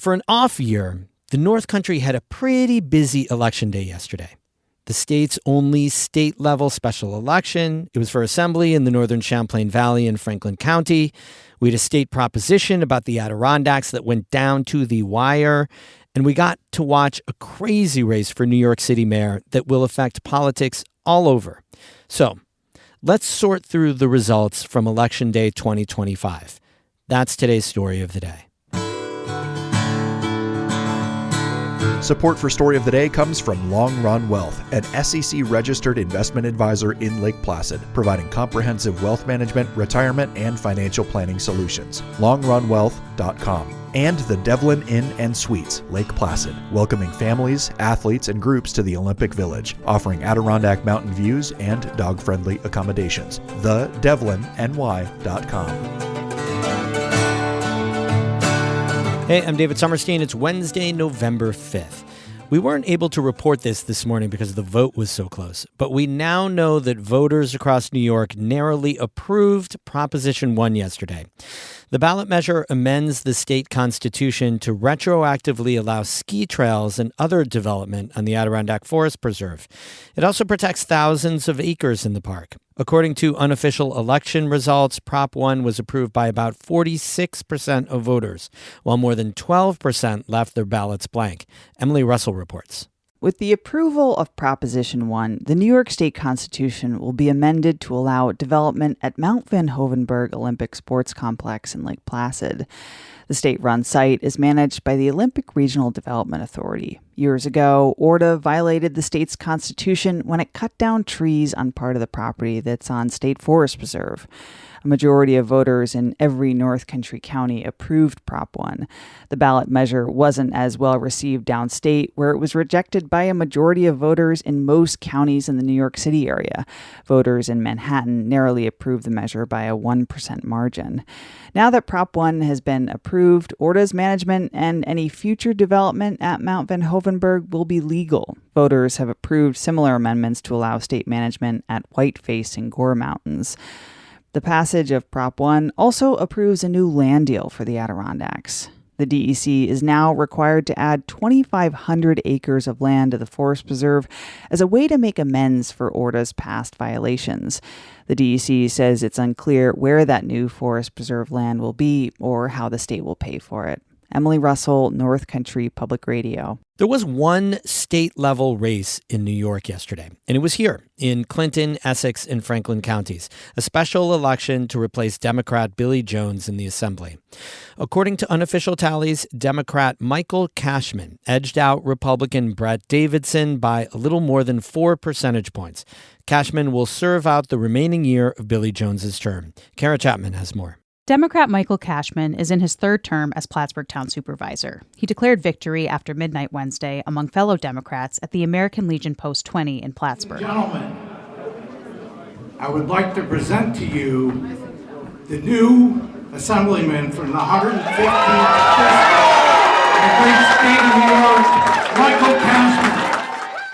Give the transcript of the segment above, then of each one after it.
For an off year, the North Country had a pretty busy election day yesterday. The state's only state-level special election. It was for Assembly in the northern Champlain Valley in Franklin County. We had a state proposition about the Adirondacks that went down to the wire. And we got to watch a crazy race for New York City mayor that will affect politics all over. So let's sort through the results from Election Day 2025. That's today's story of the day. Support for Story of the Day comes from Long Run Wealth, an SEC-registered investment advisor in Lake Placid, providing comprehensive wealth management, retirement, and financial planning solutions. LongRunWealth.com. And the Devlin Inn and Suites, Lake Placid, welcoming families, athletes, and groups to the Olympic Village, offering Adirondack mountain views and dog-friendly accommodations. TheDevlinNY.com. Hey, I'm David Sommerstein. It's Wednesday, November 5th. We weren't able to report this morning because the vote was so close, but we now know that voters across New York narrowly approved Proposition 1 yesterday. The ballot measure amends the state constitution to retroactively allow ski trails and other development on the Adirondack Forest Preserve. It also protects thousands of acres in the park. According to unofficial election results, Prop 1 was approved by about 46% of voters, while more than 12% left their ballots blank. Emily Russell reports. With the approval of Proposition 1, the New York State Constitution will be amended to allow development at Mount Van Hoevenberg Olympic Sports Complex in Lake Placid. The state-run site is managed by the Olympic Regional Development Authority. Years ago, ORDA violated the state's constitution when it cut down trees on part of the property that's on State Forest Preserve. A majority of voters in every North Country county approved Prop 1. The ballot measure wasn't as well received downstate, where it was rejected by a majority of voters in most counties in the New York City area. Voters in Manhattan narrowly approved the measure by a 1% margin. Now that Prop 1 has been approved, ORDA's management and any future development at Mount Van Hoevenberg will be legal. Voters have approved similar amendments to allow state management at Whiteface and Gore Mountains. The passage of Prop 1 also approves a new land deal for the Adirondacks. The DEC is now required to add 2,500 acres of land to the Forest Preserve as a way to make amends for ORDA's past violations. The DEC says it's unclear where that new Forest Preserve land will be or how the state will pay for it. Emily Russell, North Country Public Radio. There was one state-level race in New York yesterday, and it was here in Clinton, Essex, and Franklin counties, a special election to replace Democrat Billy Jones in the Assembly. According to unofficial tallies, Democrat Michael Cashman edged out Republican Brett Davidson by a little more than 4 percentage points. Cashman will serve out the remaining year of Billy Jones's term. Kara Chapman has more. Democrat Michael Cashman is in his third term as Plattsburgh Town Supervisor. He declared victory after midnight Wednesday among fellow Democrats at the American Legion Post 20 in Plattsburgh. Gentlemen, I would like to present to you the new Assemblyman from the 115th District in the great state of New York, Michael Cashman.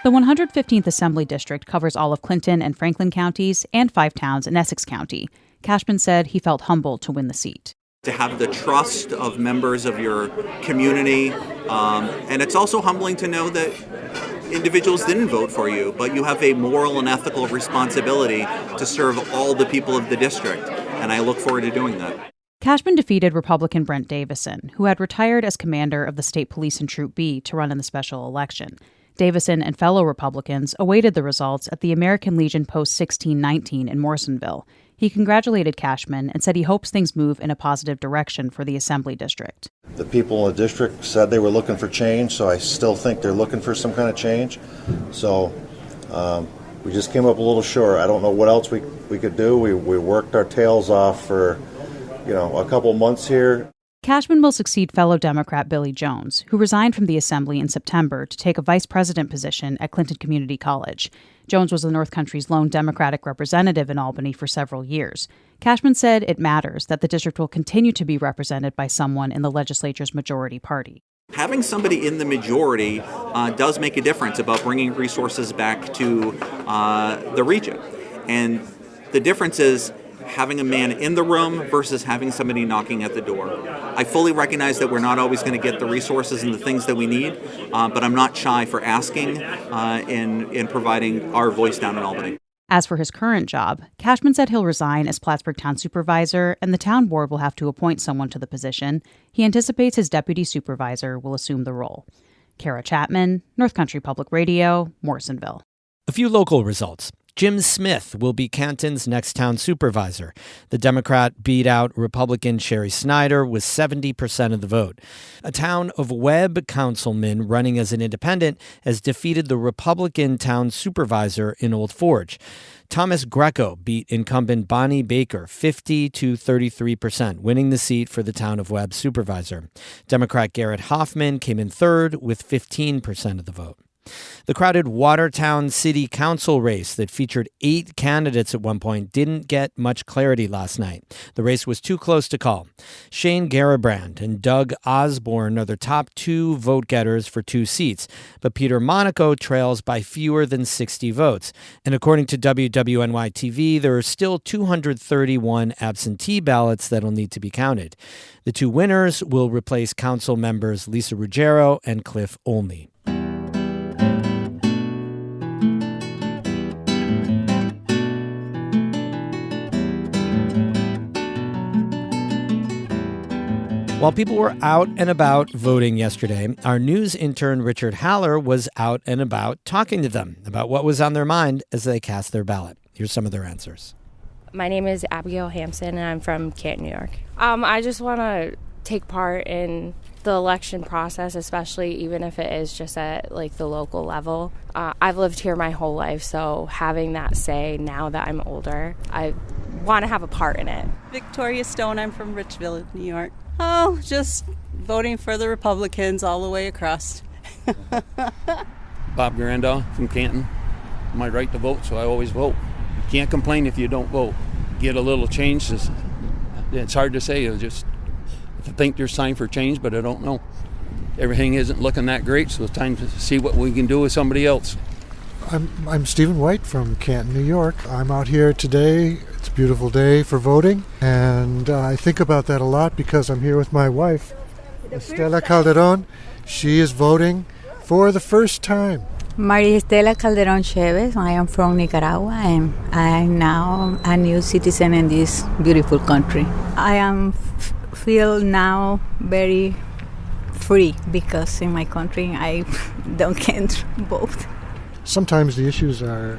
The 115th Assembly District covers all of Clinton and Franklin counties and 5 towns in Essex County. Cashman said he felt humbled to win the seat. To have the trust of members of your community, and it's also humbling to know that individuals didn't vote for you, but you have a moral and ethical responsibility to serve all the people of the district, and I look forward to doing that. Cashman defeated Republican Brent Davison, who had retired as commander of the state police in Troop B to run in the special election. Davison and fellow Republicans awaited the results at the American Legion Post 1619 in Morrisonville. He congratulated Cashman and said he hopes things move in a positive direction for the Assembly District. The people in the district said they were looking for change, so I still think they're looking for some kind of change. So we just came up a little short. I don't know what else we could do. We worked our tails off for, a couple months here. Cashman will succeed fellow Democrat Billy Jones, who resigned from the Assembly in September to take a vice president position at Clinton Community College. Jones was the North Country's lone Democratic representative in Albany for several years. Cashman said it matters that the district will continue to be represented by someone in the legislature's majority party. Having somebody in the majority does make a difference about bringing resources back to the region. And the difference is having a man in the room versus having somebody knocking at the door. I fully recognize that we're not always going to get the resources and the things that we need, but I'm not shy for asking in providing our voice down in Albany. As for his current job, Cashman said he'll resign as Plattsburgh Town Supervisor, and the town board will have to appoint someone to the position. He anticipates his deputy supervisor will assume the role. Kara Chapman, North Country Public Radio, Morrisonville. A few local results. Jim Smith will be Canton's next town supervisor. The Democrat beat out Republican Sherry Snyder with 70% of the vote. A town of Webb councilman running as an independent has defeated the Republican town supervisor in Old Forge. Thomas Greco beat incumbent Bonnie Baker 50 to 33%, winning the seat for the town of Webb supervisor. Democrat Garrett Hoffman came in third with 15% of the vote. The crowded Watertown City Council race that featured 8 candidates at one point didn't get much clarity last night. The race was too close to call. Shane Garibrand and Doug Osborne are the top 2 vote-getters for 2 seats, but Peter Monaco trails by fewer than 60 votes. And according to WWNY-TV, there are still 231 absentee ballots that'll need to be counted. The 2 winners will replace council members Lisa Ruggiero and Cliff Olney. While people were out and about voting yesterday, our news intern Richard Haller was out and about talking to them about what was on their mind as they cast their ballot. Here's some of their answers. My name is Abigail Hampson, and I'm from Canton, New York. I just want to take part in the election process, especially even if it is just at the local level. I've lived here my whole life, so having that say now that I'm older, I want to have a part in it. Victoria Stone, I'm from Richville, New York. Oh, just voting for the Republicans all the way across. Bob Garandaw from Canton. My right to vote, so I always vote. You can't complain if you don't vote. Get a little change. It's hard to say. I think there's time for change, but I don't know. Everything isn't looking that great, so it's time to see what we can do with somebody else. I'm Stephen White from Canton, New York. I'm out here today. It's a beautiful day for voting, and I think about that a lot because I'm here with my wife, Estela Calderon. She is voting for the first time. Maria Estela Calderon Chavez. I am from Nicaragua, and I'm now a new citizen in this beautiful country. I feel now very free because in my country I can't vote. Sometimes the issues are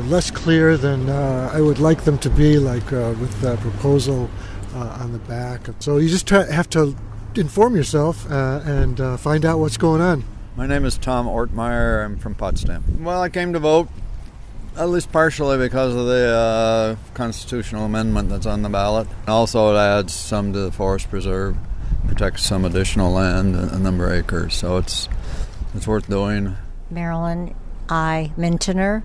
less clear than I would like them to be, with the proposal on the back. So you just have to inform yourself and find out what's going on. My name is Tom Ortmeyer. I'm from Potsdam. Well, I came to vote at least partially because of the constitutional amendment that's on the ballot. Also, it adds some to the forest preserve, protects some additional land, a number of acres. So it's worth doing. Marilyn I. Mintoner,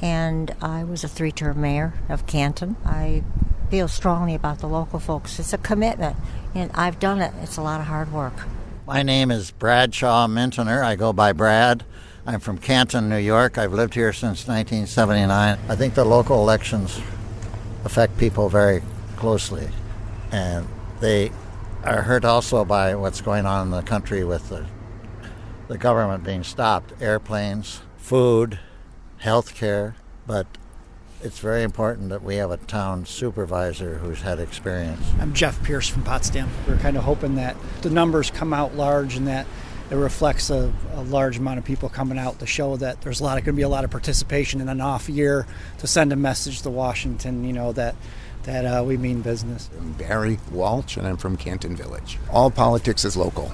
and I was a 3-term mayor of Canton. I feel strongly about the local folks. It's a commitment, and I've done it. It's a lot of hard work. My name is Bradshaw Mintoner. I go by Brad. I'm from Canton, New York. I've lived here since 1979. I think the local elections affect people very closely, and they are hurt also by what's going on in the country with the government being stopped, airplanes, food, health care, but it's very important that we have a town supervisor who's had experience. I'm Jeff Pierce from Potsdam. We're kind of hoping that the numbers come out large and that it reflects a large amount of people coming out to show that there's going to be a lot of participation in an off year to send a message to Washington, that we mean business. I'm Barry Walsh, and I'm from Canton Village. All politics is local.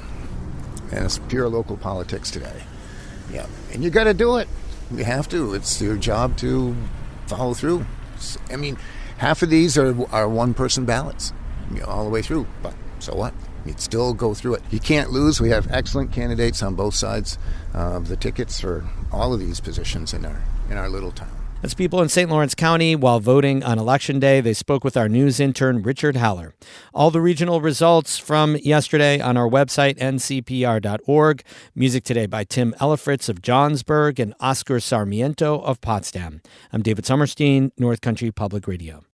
And it's pure local politics today. Yeah, and you got to do it. You have to. It's your job to follow through. I mean, half of these are one-person ballots, all the way through. But so what? You'd still go through it. You can't lose. We have excellent candidates on both sides of the tickets for all of these positions in our little town. That's people in St. Lawrence County while voting on Election Day. They spoke with our news intern, Richard Haller. All the regional results from yesterday on our website, ncpr.org. Music today by Tim Ellifritz of Johnsburg and Oscar Sarmiento of Potsdam. I'm David Summerstein, North Country Public Radio.